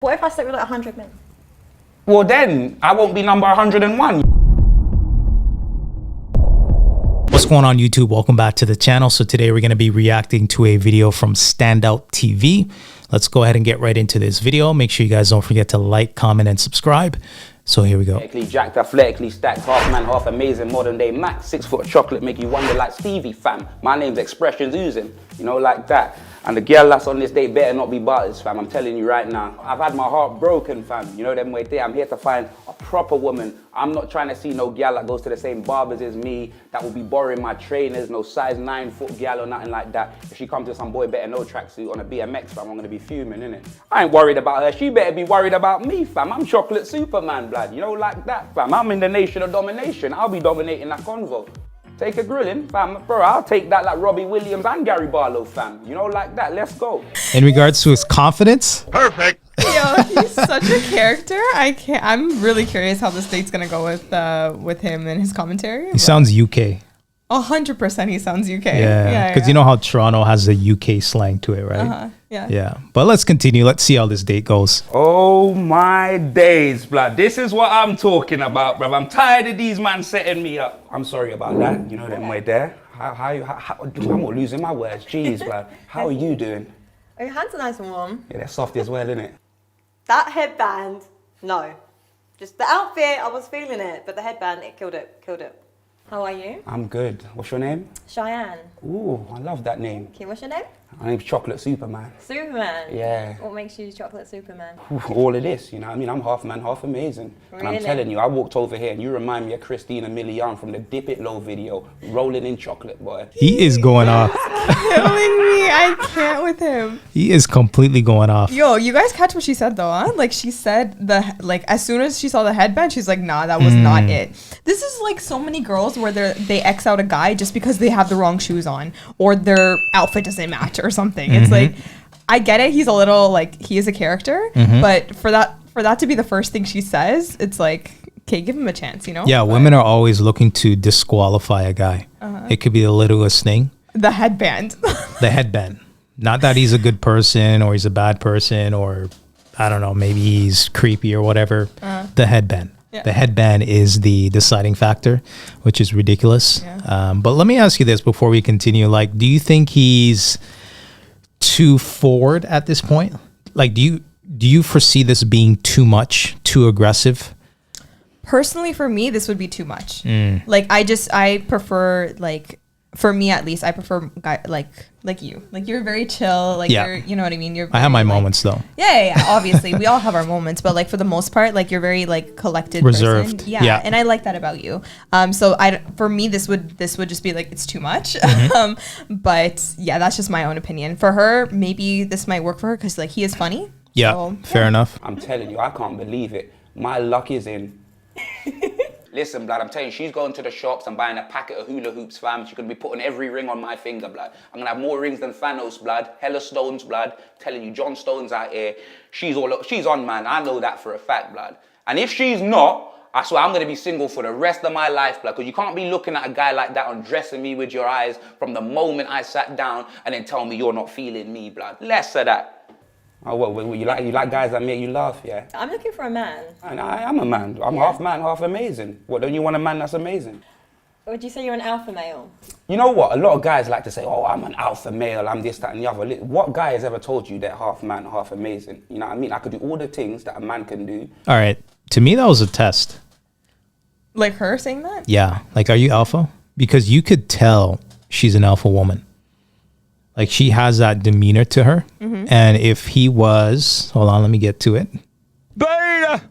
What if I slept with like 100 men? Well then, I won't be number 101. What's going on YouTube? Welcome back to the channel. So today we're going to be reacting to a video from Standout TV. Let's go ahead and get right into this video. Make sure you guys don't forget to like, comment, and subscribe. So here we go. Athletically jacked, athletically stacked, half man, half amazing, modern day Mac, 6 foot of chocolate, make you wonder like Stevie, fam. My name's Expressions Oozing, you know, like that. And the girl that's on this date better not be Barters, fam. I'm telling you right now. I've had my heart broken, fam. You know them way there. I'm here to find a proper woman. I'm not trying to see no girl that goes to the same barbers as me, that will be borrowing my trainers, no size 9 foot girl or nothing like that. If she comes to some boy better no tracksuit on a BMS, fam, I'm gonna be fuming, innit? I ain't worried about her. She better be worried about me, fam. I'm chocolate Superman, blood. You know, like that, fam. I'm in the nation of domination. I'll be dominating that convo. Take a grilling, fam. Bro, I'll take that like Robbie Williams and Gary Barlow, fam. You know, like that. Let's go. In regards to his confidence, perfect. Yo, he's such a character. I'm really curious how this date's gonna go with him and his commentary. he sounds UK. 100% he sounds UK. Yeah, because you know how Toronto has the UK slang to it, right? Yeah. But let's continue. Let's see how this date goes. Oh my days, blood. This is what I'm talking about, bruv. I'm tired of these man setting me up. I'm sorry about that. You know them way there. I'm all losing my words. Jeez, blood. How are you doing? Oh, your hands are nice and warm. Yeah, they're soft as well, innit? That headband, no. Just the outfit, I was feeling it, but the headband, it killed it. How are you? I'm good. What's your name? Cheyenne. Ooh, I love that name. Okay, what's your name? My name's Chocolate Superman. Superman. Yeah. What makes you chocolate Superman? All of this, you know what I mean? I'm half man, half amazing. Really? And I'm telling you, I walked over here and you remind me of Christina Milian from the Dip It Low video, rolling in chocolate, boy. He is going off. Killing me. I can't with him. He is completely going off. Yo, you guys catch what she said though, huh? Like she said as soon as she saw the headband, she's like, nah, that was not it. This is like so many girls where they X out a guy just because they have the wrong shoes on or their outfit doesn't match or something. It's like, I get it. He's a little like, he is a character, but for that to be the first thing she says, it's like, okay, give him a chance, you know? Yeah, women are always looking to disqualify a guy. It could be the littlest thing. The headband. The headband. Not that he's a good person or he's a bad person or I don't know, maybe he's creepy or whatever. The headband. Yeah. The headband is the deciding factor, which is ridiculous. Yeah. But let me ask you this before we continue. Like, do you think he's too forward at this point? Like, do you foresee this being too much, too aggressive? Personally, for me, this would be too much. Like, I prefer, like, for me at least, I prefer guy like you. Like, you're very chill. Like, you're, you know what I mean? I have my like, moments though. Yeah. Obviously, we all have our moments, but like for the most part, like you're very like collected, reserved. Person. Yeah, and I like that about you. So for me, this would just be like it's too much. But yeah, that's just my own opinion. For her, maybe this might work for her because like he is funny. Yeah, so, fair enough. I'm telling you, I can't believe it. My luck is in. Listen, blood, I'm telling you, she's going to the shops and buying a packet of hula hoops, fam. She's going to be putting every ring on my finger, blood. I'm going to have more rings than Thanos, blood. Hella Stones, blood. Telling you, John Stone's out here. She's on, man. I know that for a fact, blood. And if she's not, I swear I'm going to be single for the rest of my life, blood. Because you can't be looking at a guy like that undressing me with your eyes from the moment I sat down and then tell me you're not feeling me, blood. Less of that. Oh, well, you like guys that make you laugh, yeah? I'm looking for a man. And I am a man. I'm half man, half amazing. What, don't you want a man that's amazing? Would you say you're an alpha male? You know what? A lot of guys like to say, oh, I'm an alpha male, I'm this, that, and the other. What guy has ever told you they're half man, half amazing? You know what I mean? I could do all the things that a man can do. All right. To me, that was a test. Like her saying that? Yeah. Like, are you alpha? Because you could tell she's an alpha woman. Like, she has that demeanor to her. And if he was, hold on, let me get to it. Beta!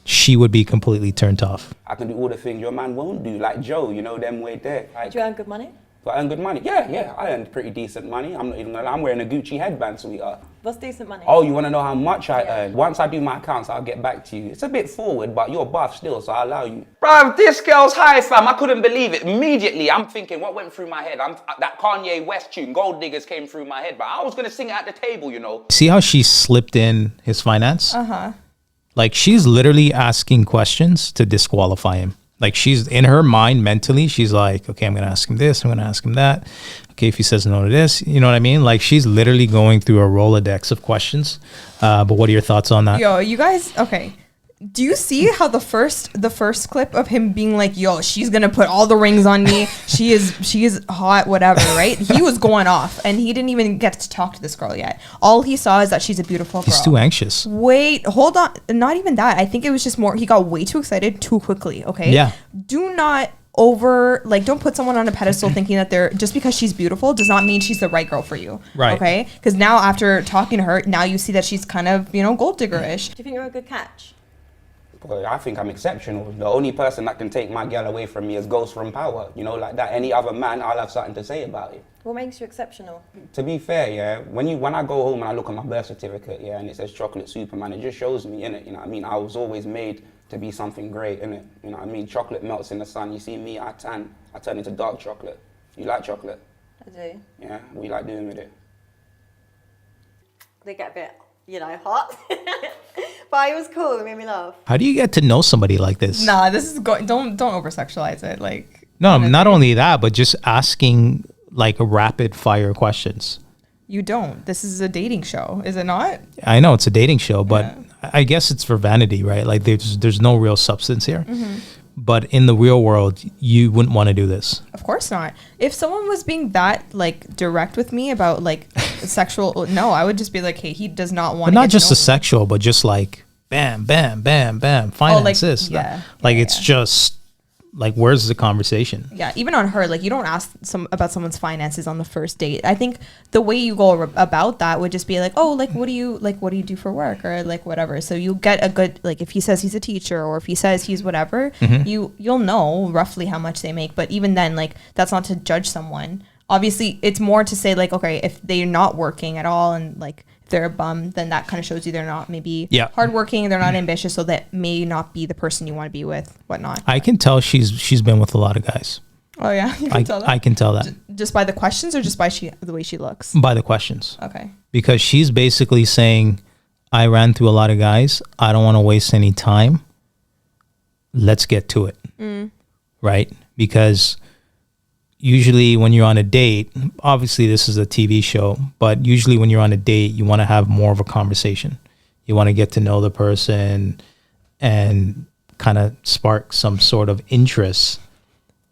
She would be completely turned off. I can do all the things your man won't do, like Joe, you know, them way there. Like, Do you earn good money? do I earn good money? Yeah, I earn pretty decent money. I'm not even gonna lie, I'm wearing a Gucci headband, sweetheart. What's decent money? Oh, you wanna know how much I earn? Once I do my accounts, I'll get back to you. It's a bit forward, but you're buff still, so I'll allow you. Bruv, this girl's high, fam. I couldn't believe it. Immediately, I'm thinking, what went through my head? That Kanye West tune, Gold Diggers, came through my head, but I was gonna sing it at the table, you know. See how she slipped in his finance? Like, she's literally asking questions to disqualify him. Like she's in her mind mentally, she's like, okay, I'm gonna ask him this, I'm gonna ask him that. Okay, if he says no to this, you know what I mean? Like she's literally going through a Rolodex of questions. But what are your thoughts on that? Yo, you guys, okay. Do you see how the first clip of him being like, yo, she's gonna put all the rings on me, she is hot, whatever, right? He was going off and he didn't even get to talk to this girl yet. All he saw is that she's a beautiful girl. He's too anxious. Wait, hold on. Not even that. I think it was just more, he got way too excited too quickly, okay? Yeah. Do not don't put someone on a pedestal thinking that they're, just because she's beautiful does not mean she's the right girl for you. Right. Okay? Because now after talking to her, now you see that she's kind of, gold digger-ish. Do you think you're a good catch? Well, I think I'm exceptional. The only person that can take my girl away from me is Ghost from Power. Like that. Any other man, I'll have something to say about it. What makes you exceptional? To be fair, yeah, when I go home and I look at my birth certificate, yeah, and it says Chocolate Superman, it just shows me, innit? You know what I mean? I was always made to be something great, innit? You know what I mean? Chocolate melts in the sun. You see me, I tan. I turn into dark chocolate. You like chocolate? I do. Yeah? What you like doing with it? They get a bit, hot. But it was cool. It made me laugh. How do you get to know somebody like this? Nah, this is don't over sexualize it. Like, No, not only that, but just asking like rapid fire questions. you don't. This is a dating show, is it not? I know it's a dating show, but Yeah. I guess it's for vanity, right? Like there's no real substance here. Mm-hmm. But in the real world, you wouldn't want to do this. Of course not. If someone was being that like direct with me about like sexual, no, I would just be like, hey, he does not want. But to not just the the sexual, but just like bam, bam, bam, bam, finances. yeah. Like Yeah, it's yeah. just like, where's the conversation? Yeah, even on her, like you don't ask about someone's finances on the first date. I think the way you go about that would just be like, oh, like what do you do for work, or like whatever. So you get a good, like if he says he's a teacher or if he says he's whatever, you'll know roughly how much they make. But even then, like that's not to judge someone. Obviously, it's more to say like, okay, if they're not working at all and like if they're a bum, then that kind of shows you they're not maybe hardworking, they're not ambitious, so that may not be the person you want to be with, whatnot. I can tell she's been with a lot of guys. Oh yeah, you can tell that. I can tell that Just by the questions or just by the way she looks? by the questions. Okay. Because she's basically saying, I ran through a lot of guys. I don't want to waste any time. Let's get to it. Right? Because usually when you're on a date, obviously this is a TV show, but usually when you're on a date, you want to have more of a conversation. You want to get to know the person and kind of spark some sort of interest.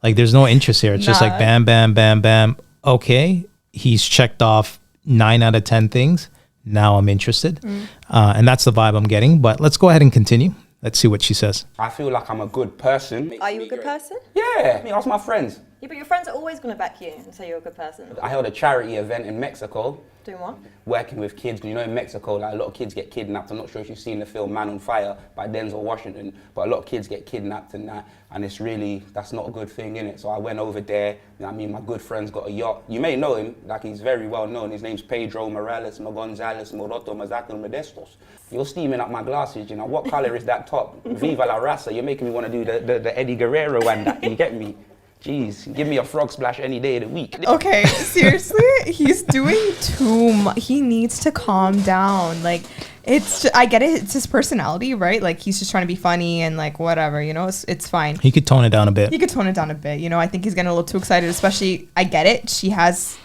Like there's no interest here. It's just like bam, bam, bam, bam. Okay, he's checked off 9 out of 10 things. Now I'm interested. And that's the vibe I'm getting. But let's go ahead and continue. Let's see what she says. I feel like I'm a good person. Are you a good person? Yeah, ask my friends. Yeah, but your friends are always going to back you and say you're a good person. I held a charity event in Mexico. Doing what? Working with kids, because in Mexico, like a lot of kids get kidnapped. I'm not sure if you've seen the film Man on Fire by Denzel Washington, but a lot of kids get kidnapped and that, and that's not a good thing, innit? So I went over there, my good friend's got a yacht. You may know him, like he's very well known. His name's Pedro Morales Gonzalez Moroto Mazato Modestos. You're steaming up my glasses, what color is that top? Viva la raza, you're making me want to do the Eddie Guerrero and that, you get me? Jeez, give me a frog splash any day of the week. Okay, seriously, he's doing too much. He needs to calm down. Like, I get it. It's his personality, right? Like, he's just trying to be funny and like whatever, it's fine. He could tone it down a bit. He could tone it down a bit. I think he's getting a little too excited, especially, I get it. She has,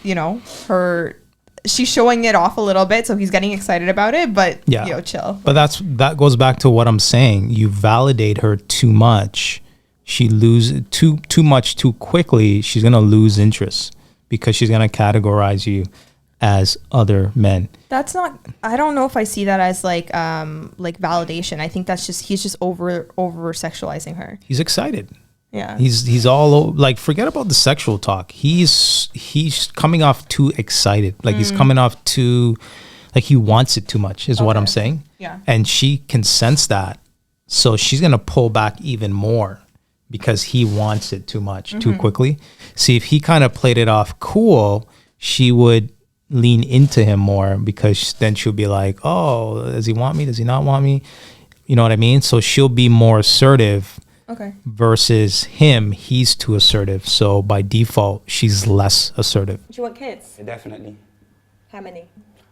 she's showing it off a little bit, so he's getting excited about it, but, chill. But that goes back to what I'm saying. You validate her too much. She loses too much too quickly. She's going to lose interest because she's going to categorize you as other men. That's not, I don't know if I see that as like validation. I think that's just, he's just over sexualizing her. He's excited. Yeah. He's all like, forget about the sexual talk. He's coming off too excited. Like he's coming off too, like he wants it too much is what I'm saying. Yeah. And she can sense that. So she's going to pull back even more because he wants it too much, too quickly. See, if he kind of played it off cool, she would lean into him more because then she'll be like, oh, does he want me? Does he not want me? You know what I mean? So she'll be more assertive. Okay. Versus him, he's too assertive. So by default, she's less assertive. Do you want kids? Yeah, definitely. How many?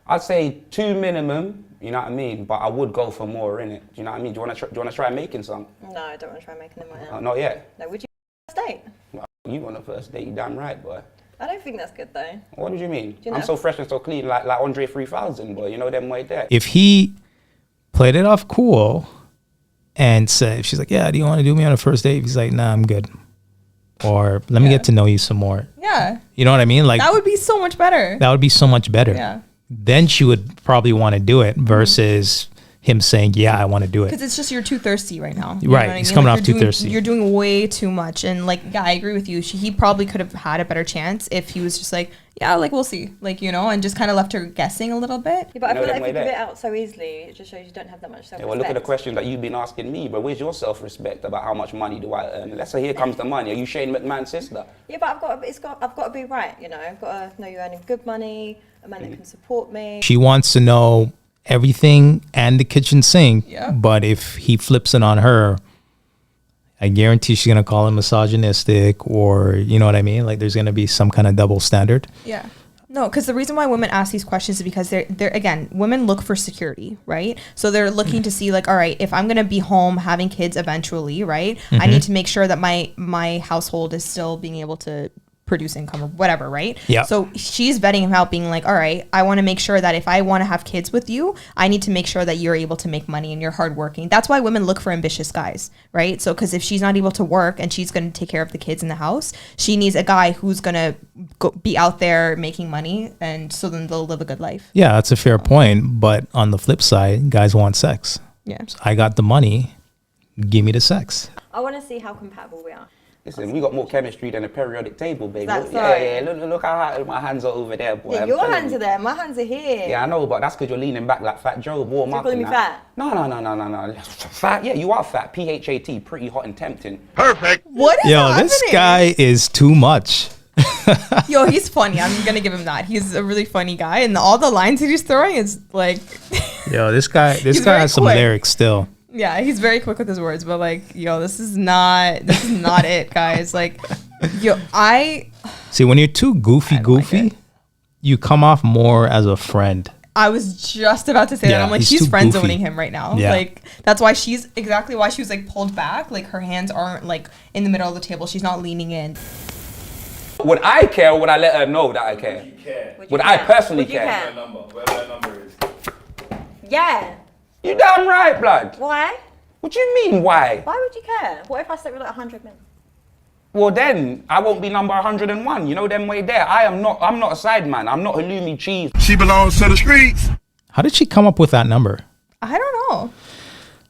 I'd say 2 minimum, you know what I mean? But I would go for more, innit? Do you know what I mean? Do you want to try making some? No, I don't want to try making them right now. Not yet. No, would you first date? Well, you on the first date, you damn right, boy. I don't think that's good though. What did you mean? You know? I'm so fresh and so clean, like Andre 3000, boy. You know them way there. If he played it off cool and said, she's like, yeah, do you want to do me on a first date? He's like, nah, I'm good. Or let me get to know you some more. Yeah. You know what I mean? Like That would be so much better. that would be so much better. Yeah. Then she would probably want to do it versus him saying, yeah, I want to do it. Because it's just you're too thirsty right now. Right, he's coming off too you're thirsty. You're doing way too much, and like, yeah, I agree with you. He probably could have had a better chance if he was just like, yeah, like we'll see, like, you know, and just kind of left her guessing a little bit. Yeah, but I No, feel them like way if you give there. it out so easily, it just shows you don't have that much self-respect. Yeah, well, look at the question that you've been asking me, but where's your self-respect about how much money do I earn? Let's say here comes the money. Are you Shane McMahon's sister? Yeah, but I've got to be right, you know. I've got to know you're earning good money, a man that can support me. She wants to know everything and the kitchen sink. Yeah. But if he flips it on her, I guarantee she's going to call him misogynistic, or, you know what I mean? Like there's going to be some kind of double standard. Yeah. No, because the reason why women ask these questions is because they're again, women look for security, right? So they're looking to see like, all right, if I'm gonna be home having kids eventually, right? I need to make sure that my household is still being able to produce income or whatever, right? Yeah. So she's vetting him out, being like, all right, I want to make sure that if I want to have kids with you, I need to make sure that you're able to make money and you're hardworking. That's why women look for ambitious guys, right? So because if she's not able to work and she's going to take care of the kids in the house, she needs a guy who's going to be out there making money, and so then they'll live a good life. Yeah, that's a fair point. But on the flip side, guys want sex. Yeah. So I got the money. Give me the sex. I want to see how compatible we are. Listen, we got more chemistry than a periodic table, baby. That's Yeah, right. yeah. Look how high my hands are over there, boy. Yeah, I'm your telling hands you. are there, my hands are here. Yeah, I know, but that's because you're leaning back like Fat Joe. Warm So you're up. calling and me that. fat? No. Fat? Yeah, you are fat. PHAT, pretty hot and tempting. What is Yo, happening? this guy is too much. Yo, he's funny. I'm gonna give him that. He's a really funny guy, and all the lines that he's throwing is like, Yo, this guy He's guy very has some quick. lyrics still. yeah, he's very quick with his words. But like, yo, this is not it, guys. Like, yo, See, when you're too goofy, I don't like it. you come off more as a friend. I was just about to say that. Yeah, I'm like, he's she's too friend goofy. zoning him right now. Yeah. Like, that's why she was like pulled back. Like, her hands aren't like in the middle of the table. She's not leaning in. Would I care or would I let her know that I care? Would I personally Would you care? care? Whatever that number is. Yeah. You damn right, blood. Why? What do you mean, why? Why would you care? What if I slept with like 100 men? Well, then I won't be number 101. You know them way there. I'm not a side man. I'm not halloumi cheese. She belongs to the streets. How did she come up with that number? I don't know.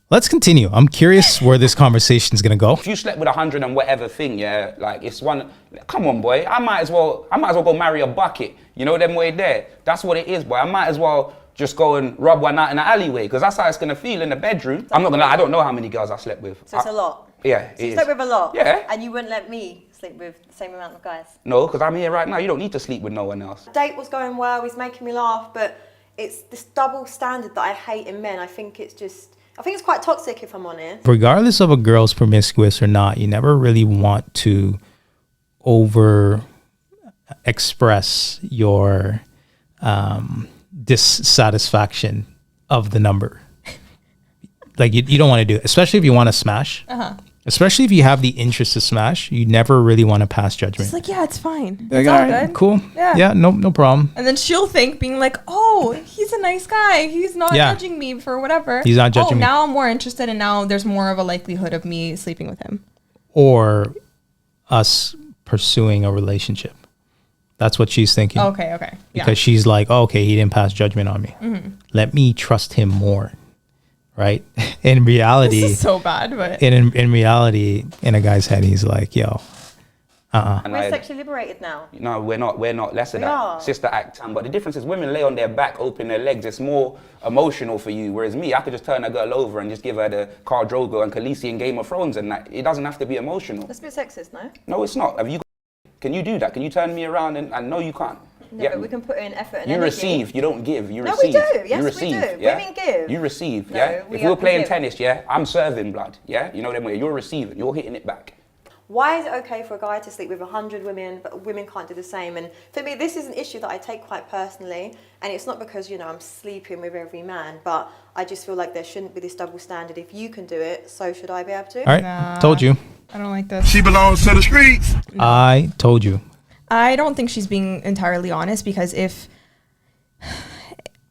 Let's continue. I'm curious where this conversation is gonna go. If you slept with 100 and whatever thing, yeah, like it's one. Come on, boy. I might as well go marry a bucket. You know them way there. That's what it is, boy. I might as well just go and rub one out in the alleyway, because that's how it's gonna feel in the bedroom. I'm not gonna lie, I don't know how many girls I slept with. So it's a lot. Yeah, So you it slept is. with a lot? Yeah. And you wouldn't let me sleep with the same amount of guys? No, because I'm here right now. You don't need to sleep with no one else. The date was going well, he's making me laugh, but it's this double standard that I hate in men. I think it's quite toxic, if I'm honest. Regardless of a girl's promiscuous or not, you never really want to over express your dissatisfaction of the number. Like you don't want to do it, especially if you want to smash. Especially if you have the interest to smash, you never really want to pass judgment. It's like, yeah, it's fine. Like, It's all all right, good. cool. Yeah. Yeah, no problem. And then she'll think, being like, oh, he's a nice guy. He's not Yeah. judging me for whatever. He's not judging me. now I'm more interested, and now there's more of a likelihood of me sleeping with him. Or us pursuing a relationship. That's what she's thinking. Okay. Yeah. Because she's like, oh, okay, he didn't pass judgment on me. Let me trust him more. Right? In reality, This is so bad, but in reality, in a guy's head, he's like, yo, And We're sexually liberated now. No, we're not. Less of We that. are. Sister act. But the difference is women lay on their back, open their legs. It's more emotional for you. Whereas me, I could just turn a girl over and just give her the Khal Drogo and Khaleesi in Game of Thrones and that. It doesn't have to be emotional. That's a bit sexist, no? No, it's not. Can you do that? Can you turn me around and no, you can't. No, but we can put in effort and You energy. receive, you don't give. You No, receive. we do. Yes, you we receive, do. Yeah? Women give. You receive, No, yeah? we If we were have to playing give. tennis, yeah, I'm serving blood, yeah? You know them way. You're receiving, you're hitting it back. Why is it okay for a guy to sleep with 100 women, but women can't do the same? And for me, this is an issue that I take quite personally. And it's not because, you know, I'm sleeping with every man, but I just feel like there shouldn't be this double standard. If you can do it, so should I be able to. All right, Nah. told you. I don't like this. She belongs to the streets. I told you. I don't think she's being entirely honest because if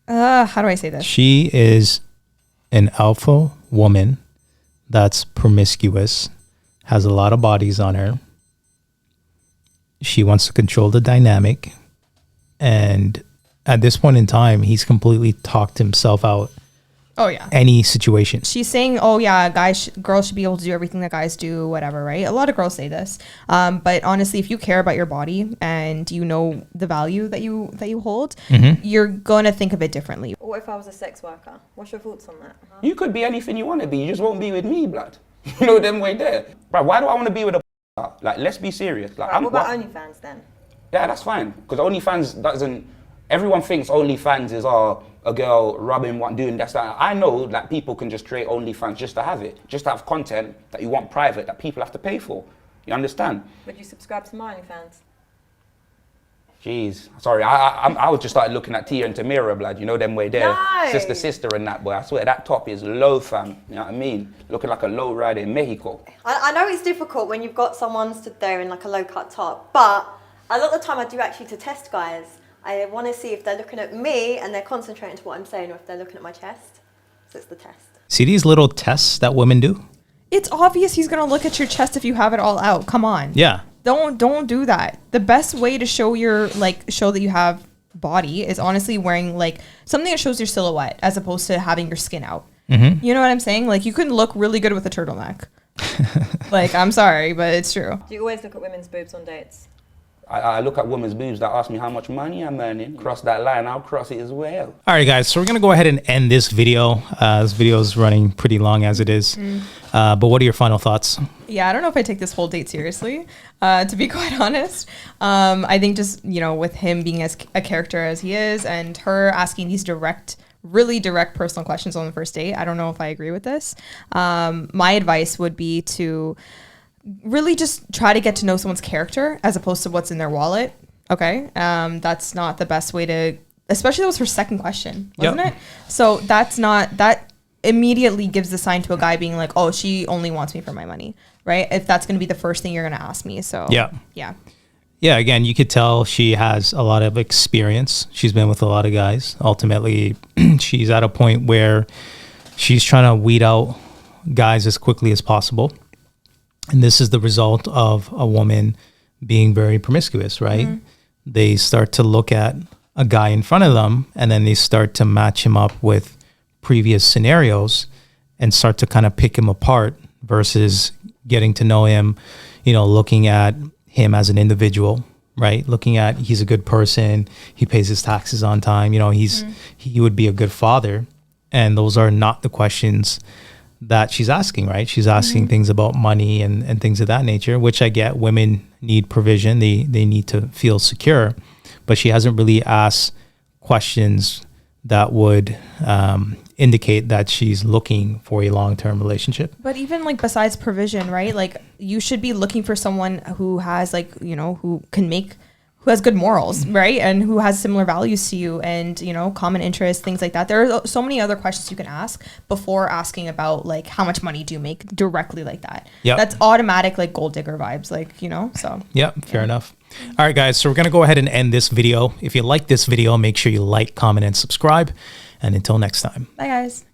how do I say this? She is an alpha woman that's promiscuous, has a lot of bodies on her. She wants to control the dynamic. And at this point in time, he's completely talked himself out Oh yeah. any situation. She's saying, "Oh yeah, girls should be able to do everything that guys do, whatever." Right? A lot of girls say this, but honestly, if you care about your body and you know the value that you hold, you're gonna think of it differently. What if I was a sex worker? What's your thoughts on that? Huh? You could be anything you want to be. You just won't be with me, blood. You know them way there. Bro, why do I want to be with a like? Let's be serious. Like, Right, what about OnlyFans then? Yeah, that's fine. Because OnlyFans doesn't. Everyone thinks OnlyFans is a girl rubbing one doing that. I know that people can just create OnlyFans just to have it, just to have content that you want private that people have to pay for. You understand? Would you subscribe to my OnlyFans? Jeez, sorry. I was just started looking at Tia and Tamira, blood. You know them way there, No. sister and that boy. I swear that top is low, fam. You know what I mean? Looking like a low rider in Mexico. I know it's difficult when you've got someone stood there in like a low cut top, but a lot of the time I do actually to test guys. I want to see if they're looking at me and they're concentrating to what I'm saying, or if they're looking at my chest. So it's the test. See these little tests that women do? It's obvious he's gonna look at your chest if you have it all out. Come on. Yeah. Don't do that. The best way to show show that you have body is honestly wearing like something that shows your silhouette as opposed to having your skin out. You know what I'm saying? Like you can look really good with a turtleneck. Like I'm sorry, but it's true. Do you always look at women's boobs on dates? I look at women's boobs that ask me how much money I'm earning. Cross that line, I'll cross it as well. All right, guys. So we're going to go ahead and end this video. This video is running pretty long as it is. But what are your final thoughts? Yeah, I don't know if I take this whole date seriously, to be quite honest. I think just, you know, with him being as a character as he is and her asking these really direct personal questions on the first date, I don't know if I agree with this. My advice would be to really just try to get to know someone's character as opposed to what's in their wallet. Okay. That's not the best way to, especially that was her second question, wasn't it? So that immediately gives the sign to a guy being like, oh, she only wants me for my money, right? If that's going to be the first thing you're going to ask me. So yeah. Again, you could tell she has a lot of experience. She's been with a lot of guys. Ultimately, she's at a point where she's trying to weed out guys as quickly as possible. And this is the result of a woman being very promiscuous, right? They start to look at a guy in front of them and then they start to match him up with previous scenarios and start to kind of pick him apart versus getting to know him, you know, looking at him as an individual, right? Looking at he's a good person, he pays his taxes on time, you know, he would be a good father. And those are not the questions that she's asking, right? She's asking things about money and things of that nature, which I get. Women need provision. They need to feel secure, but she hasn't really asked questions that would indicate that she's looking for a long-term relationship. But even like besides provision, right? Like you should be looking for someone who has like, you know, who has good morals, right? And who has similar values to you and, you know, common interests, things like that. There are so many other questions you can ask before asking about like how much money do you make directly like that. That's automatic like gold digger vibes, like, you know, so. Fair enough. All right, guys. So we're going to go ahead and end this video. If you like this video, make sure you like, comment, and subscribe. And until next time. Bye, guys.